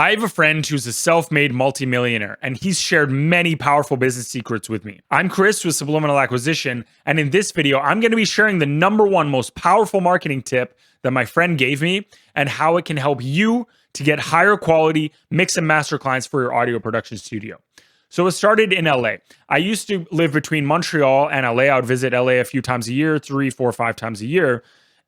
I have a friend who's a self-made multimillionaire, and he's shared many powerful business secrets with me. I'm Chris with Subliminal Acquisition, and in this video, I'm going to be sharing the number one most powerful marketing tip that my friend gave me and how it can help you to get higher quality mix and master clients for your audio production studio. So it started in LA. I used to live between Montreal and LA. I would visit LA a few times a year, 3, 4, 5 times a year.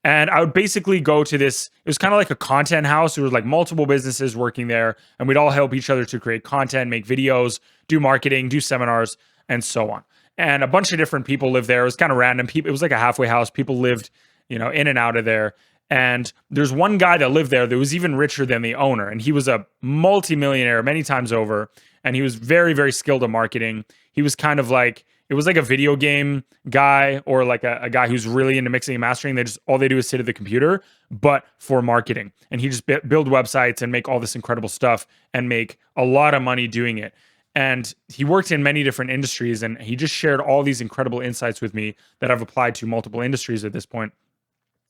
And I would basically go to this, it was kind of like a content house. There was like multiple businesses working there, and we'd all help each other to create content, make videos, do marketing, do seminars, and so on. And a bunch of different people lived there. It was kind of random. People, it was like a halfway house. People lived, in and out of there. And there's one guy that lived there that was even richer than the owner. And he was a multi-millionaire many times over. And he was very, very skilled at marketing. He was kind of like, it was like a video game guy or like a guy who's really into mixing and mastering. All they do is sit at the computer, but for marketing. And he just build websites and make all this incredible stuff and make a lot of money doing it. And he worked in many different industries, and he just shared all these incredible insights with me that I've applied to multiple industries at this point.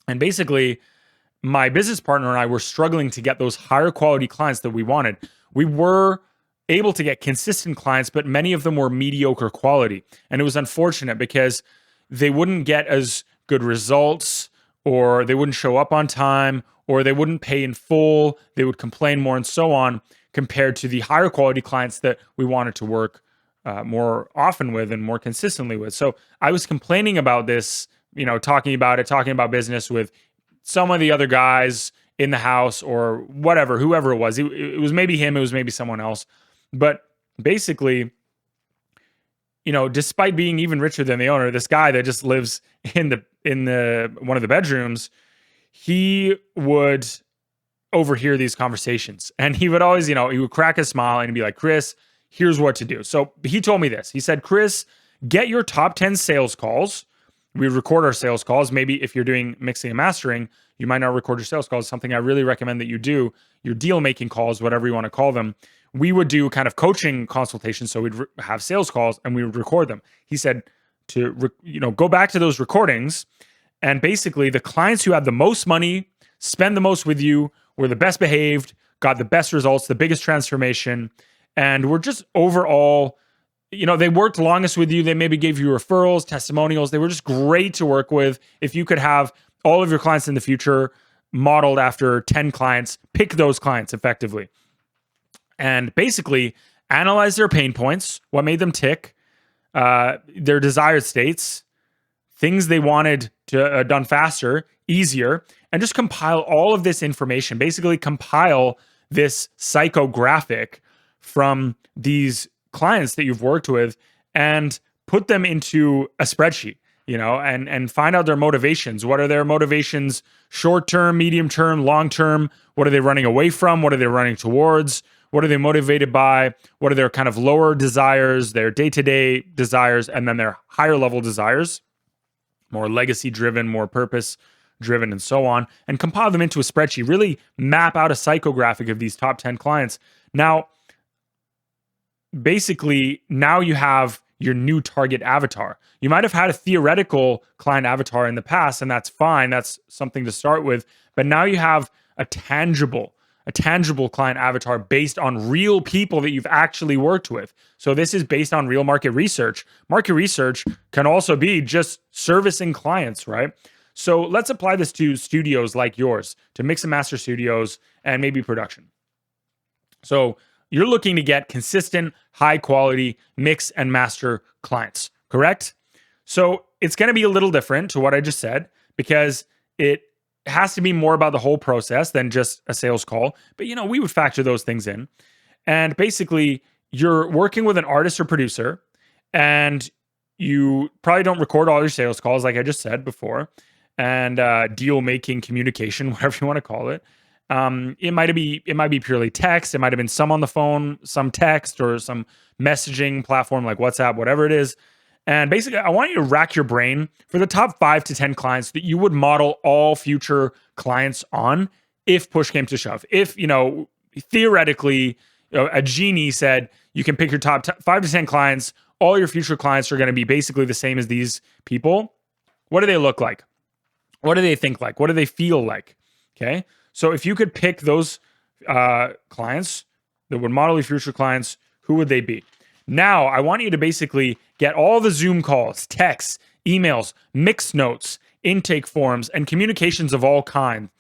And basically, my business partner and I were struggling to get those higher quality clients that we wanted. We were able to get consistent clients, but many of them were mediocre quality. And it was unfortunate because they wouldn't get as good results, or they wouldn't show up on time, or they wouldn't pay in full. They would complain more and so on, compared to the higher quality clients that we wanted to work more often with and more consistently with. So I was complaining about this, talking about business with some of the other guys in the house or whatever, whoever it was. It was maybe him, it was maybe someone else. But basically, despite being even richer than the owner, this guy that just lives in the one of the bedrooms, he would overhear these conversations, and he would always, he would crack a smile and he'd be like, "Chris, here's what to do." So he told me this. He said, "Chris, get your top 10 sales calls." We record our sales calls. Maybe if you're doing mixing and mastering, you might not record your sales calls. Something I really recommend that you do, your deal making calls, whatever you want to call them. We would do kind of coaching consultations. So we'd have sales calls and we would record them. He said to, go back to those recordings, and basically the clients who had the most money, spend the most with you, were the best behaved, got the best results, the biggest transformation, and were just overall, they worked longest with you. They maybe gave you referrals, testimonials. They were just great to work with. If you could have all of your clients in the future modeled after 10 clients, pick those clients effectively. And basically analyze their pain points, what made them tick, their desired states, things they wanted to done faster, easier, and just compile all of this information. Basically compile this psychographic from these clients that you've worked with and put them into a spreadsheet, and find out their motivations. What are their motivations short-term, medium-term, long-term? What are they running away from? What are they running towards? What are they motivated by? What are their kind of lower desires, their day-to-day desires, and then their higher level desires, more legacy-driven, more purpose-driven, and so on, and compile them into a spreadsheet. Really map out a psychographic of these top 10 clients. Now, basically, now you have your new target avatar. You might have had a theoretical client avatar in the past, and that's fine. That's something to start with. But now you have a tangible client avatar based on real people that you've actually worked with. So this is based on real market research. Market research can also be just servicing clients, right? So let's apply this to studios like yours, to mix and master studios and maybe production. So you're looking to get consistent, high quality mix and master clients, correct? So it's going to be a little different to what I just said, because it has to be more about the whole process than just a sales call. But, we would factor those things in. And basically, you're working with an artist or producer, and you probably don't record all your sales calls, like I just said before, and deal making communication, whatever you want to call it. It might be purely text. It might have been some on the phone, some text, or some messaging platform like WhatsApp, whatever it is. And basically, I want you to rack your brain for the top 5 to 10 clients that you would model all future clients on if push came to shove. If, theoretically, a genie said you can pick your top 5 to 10 clients, all your future clients are going to be basically the same as these people. What do they look like? What do they think like? What do they feel like? Okay. So if you could pick those clients that would model your future clients, who would they be? Now, I want you to basically get all the Zoom calls, texts, emails, mixed notes, intake forms, and communications of all kinds.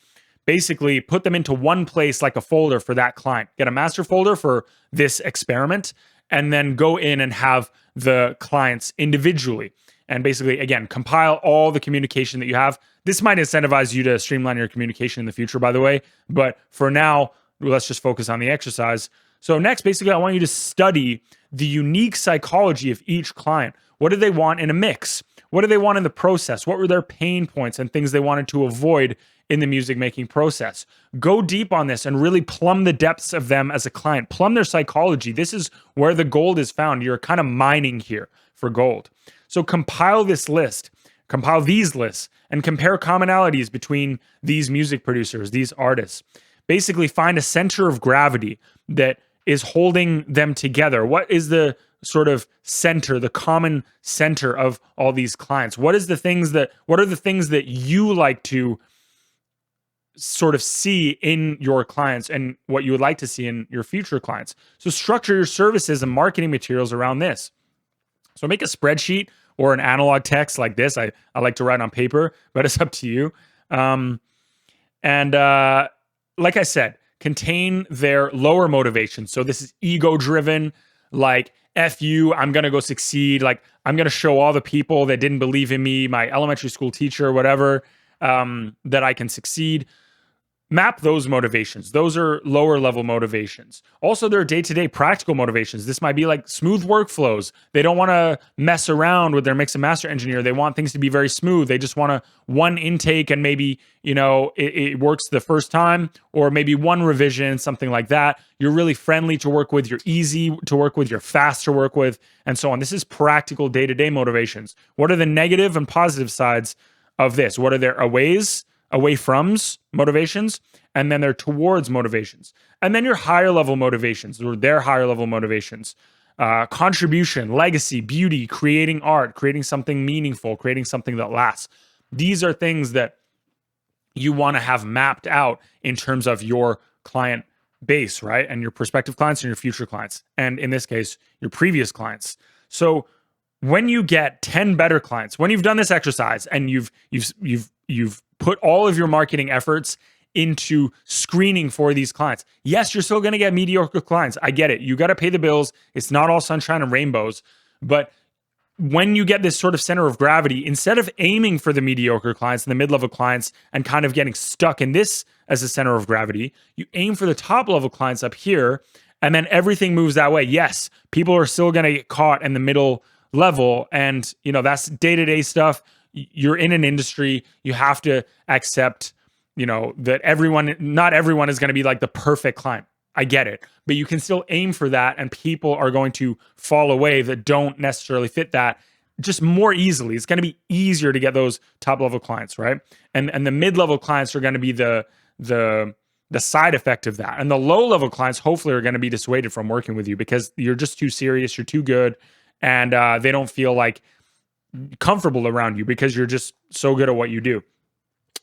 Basically, put them into one place like a folder for that client. Get a master folder for this experiment, and then go in and have the clients individually. And basically, again, compile all the communication that you have. This might incentivize you to streamline your communication in the future, by the way. But for now, let's just focus on the exercise. So next, basically, I want you to study the unique psychology of each client. What do they want in a mix? What do they want in the process? What were their pain points and things they wanted to avoid in the music making process? Go deep on this and really plumb the depths of them as a client. Plumb their psychology. This is where the gold is found. You're kind of mining here for gold. So compile this list, compile these lists, and compare commonalities between these music producers, these artists. Basically, find a center of gravity that is holding them together. What is the sort of center, the common center of all these clients? What are the things that you like to sort of see in your clients and what you would like to see in your future clients? So structure your services and marketing materials around this. So make a spreadsheet or an analog text like this. I like to write on paper, but it's up to you. Like I said, contain their lower motivations. So this is ego driven, like F you, I'm going to go succeed. Like I'm going to show all the people that didn't believe in me, my elementary school teacher, whatever, that I can succeed. Map those motivations. Those are lower level motivations. Also, there are day-to-day practical motivations. This might be like smooth workflows. They don't want to mess around with their mix and master engineer. They want things to be very smooth. They just want one intake and maybe, it works the first time, or maybe one revision, something like that. You're really friendly to work with. You're easy to work with. You're fast to work with, and so on. This is practical day-to-day motivations. What are the negative and positive sides of this? What are their away from's motivations, and then their towards motivations, and then your higher level motivations, or their higher level motivations, contribution, legacy, beauty, creating art, creating something meaningful, creating something that lasts. These are things that you want to have mapped out in terms of your client base, right? And your prospective clients and your future clients, and in this case, your previous clients. So when you get 10 better clients, when you've done this exercise and you've put all of your marketing efforts into screening for these clients. Yes, you're still going to get mediocre clients. I get it. You got to pay the bills. It's not all sunshine and rainbows. But when you get this sort of center of gravity, instead of aiming for the mediocre clients and the mid-level clients and kind of getting stuck in this as a center of gravity, you aim for the top-level clients up here, and then everything moves that way. Yes, people are still going to get caught in the middle level, and that's day-to-day stuff. You're in an industry, you have to accept, that not everyone is going to be like the perfect client. I get it, but you can still aim for that, and people are going to fall away that don't necessarily fit that just more easily. It's going to be easier to get those top level clients, right? And the mid level clients are going to be the side effect of that, and the low level clients hopefully are going to be dissuaded from working with you because you're just too serious, you're too good, and they don't feel like comfortable around you because you're just so good at what you do.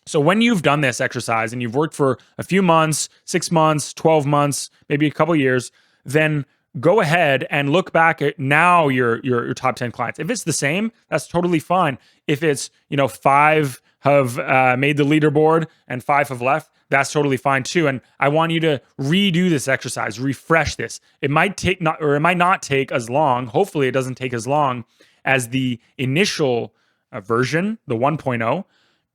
So when you've done this exercise and you've worked for a few months, 6 months, 12 months, maybe a couple years, then go ahead and look back at now your top 10 clients. If it's the same, that's totally fine. If it's, 5 have made the leaderboard and 5 have left, that's totally fine too. And I want you to redo this exercise, refresh this. It might not take as long. Hopefully it doesn't take as long as the initial version, the 1.0,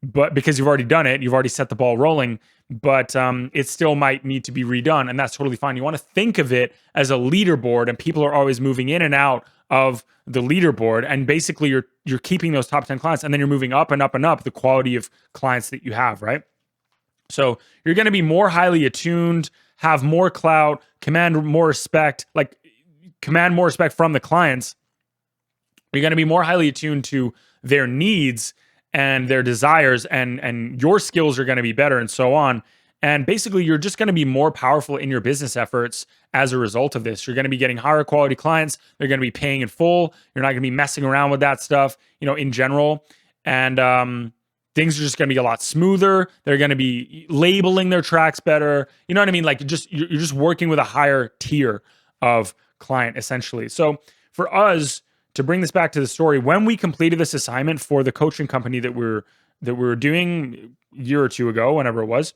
but because you've already done it, you've already set the ball rolling, but it still might need to be redone, and that's totally fine. You want to think of it as a leaderboard, and people are always moving in and out of the leaderboard, and basically you're keeping those top 10 clients, and then you're moving up and up and up the quality of clients that you have, right? So you're going to be more highly attuned, have more clout, command more respect from the clients. You're going to be more highly attuned to their needs and their desires, and your skills are going to be better, and so on. And basically, you're just going to be more powerful in your business efforts as a result of this. You're going to be getting higher quality clients. They're going to be paying in full. You're not going to be messing around with that stuff, in general. And things are just going to be a lot smoother. They're going to be labeling their tracks better. You know what I mean? Like you're just working with a higher tier of client essentially. So for us to bring this back to the story, when we completed this assignment for the coaching company that we were doing a year or two ago, whenever it was,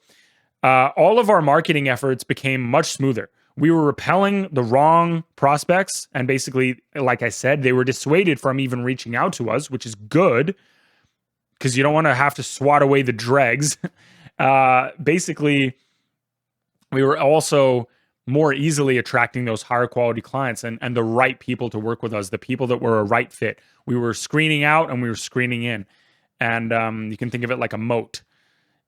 all of our marketing efforts became much smoother. We were repelling the wrong prospects, and basically, like I said, they were dissuaded from even reaching out to us, which is good because you don't want to have to swat away the dregs. Basically, we were also more easily attracting those higher quality clients and the right people to work with us, the people that were a right fit. We were screening out and we were screening in. And you can think of it like a moat.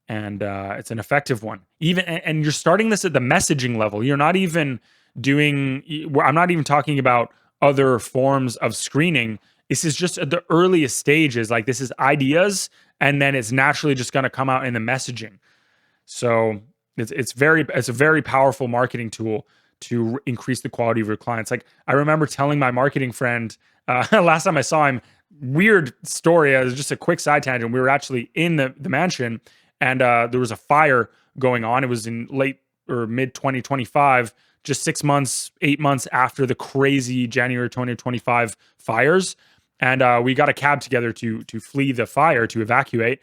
And it's an effective one. And you're starting this at the messaging level. You're not even I'm not even talking about other forms of screening. This is just at the earliest stages. Like this is ideas, and then it's naturally just going to come out in the messaging. So it's a very powerful marketing tool to increase the quality of your clients. Like I remember telling my marketing friend last time I saw him, weird story. It was just a quick side tangent. We were actually in the mansion, and there was a fire going on. It was in late or mid 2025, just 6 months, 8 months after the crazy January 2025 fires. And we got a cab together to flee the fire, to evacuate.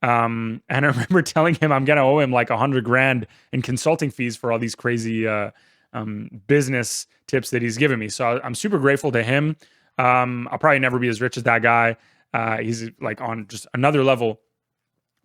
And I remember telling him I'm going to owe him like $100,000 in consulting fees for all these crazy business tips that he's given me. So I'm super grateful to him. I'll probably never be as rich as that guy. He's like on just another level,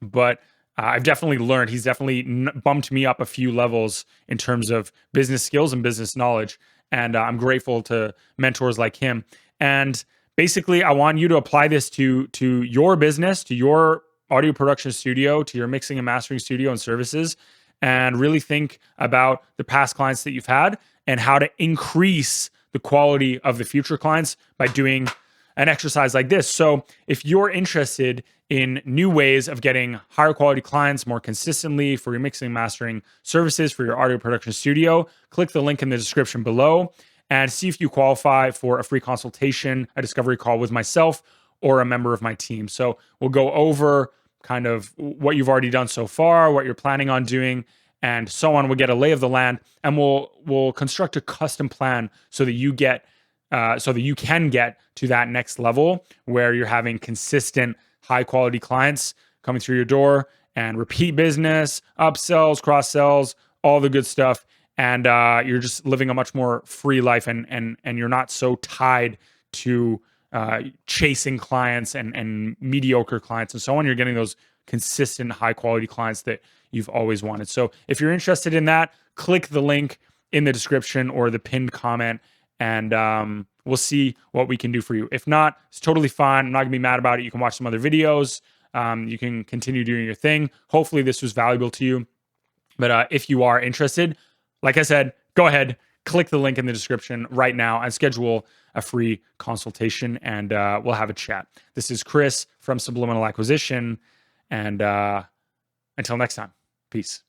but I've definitely learned. He's definitely bumped me up a few levels in terms of business skills and business knowledge. And I'm grateful to mentors like him. And basically, I want you to apply this to your business, to your audio production studio, to your mixing and mastering studio and services, and really think about the past clients that you've had and how to increase the quality of the future clients by doing an exercise like this. So if you're interested in new ways of getting higher quality clients more consistently for your mixing and mastering services for your audio production studio, click the link in the description below and see if you qualify for a free consultation, a discovery call with myself or a member of my team. So we'll go over kind of what you've already done so far, what you're planning on doing, and so on. We'll get a lay of the land, and we'll construct a custom plan so that you can get to that next level where you're having consistent, high quality clients coming through your door and repeat business, upsells, cross sells, all the good stuff. And you're just living a much more free life, and you're not so tied to chasing clients and mediocre clients and so on. You're getting those consistent, high quality clients that you've always wanted. So if you're interested in that, click the link in the description or the pinned comment, and we'll see what we can do for you. If not, it's totally fine. I'm not gonna be mad about it. You can watch some other videos. You can continue doing your thing. Hopefully this was valuable to you. But if you are interested, like I said, go ahead, click the link in the description right now and schedule a free consultation, and we'll have a chat. This is Chris from Subliminal Acquisition, and until next time, peace.